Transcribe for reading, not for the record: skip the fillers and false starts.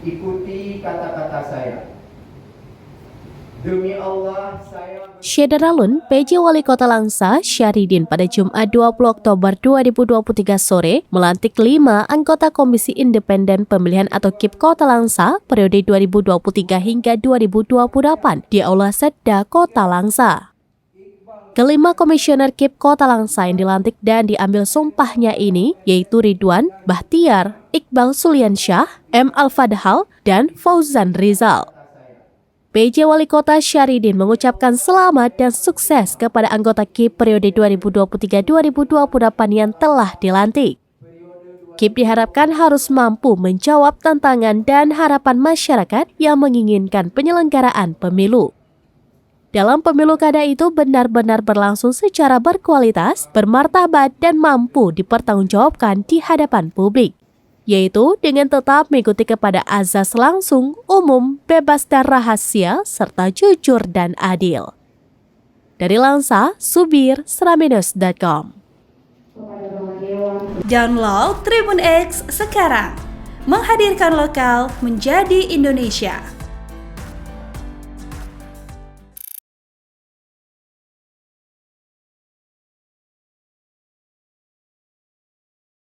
ikuti kata-kata saya. Demi Allah, saya... Syederalun, PJ Wali Kota Langsa, Syahridin pada Jumat 20 Oktober 2023 sore melantik 5 anggota Komisi Independen Pemilihan atau KIP Kota Langsa periode 2023 hingga 2028 di Aula Setda Kota Langsa. Kelima komisioner KIP Kota Langsa yang dilantik dan diambil sumpahnya ini yaitu Ridwan, Bahtiar, Iqbal Suliansyah, M. Al-Fadhal, dan Fauzan Rizal. PJ Wali Kota Syahridin mengucapkan selamat dan sukses kepada anggota KIP periode 2023-2028 yang telah dilantik. KIP diharapkan harus mampu menjawab tantangan dan harapan masyarakat yang menginginkan penyelenggaraan pemilu. Dalam pemilu kada itu benar-benar berlangsung secara berkualitas, bermartabat, dan mampu dipertanggungjawabkan di hadapan publik, yaitu dengan tetap mengikuti kepada azas langsung, umum, bebas dan rahasia, serta jujur dan adil. Dari Langsa, Subir, Seraminus.com. Download Tribun X sekarang, menghadirkan lokal menjadi Indonesia.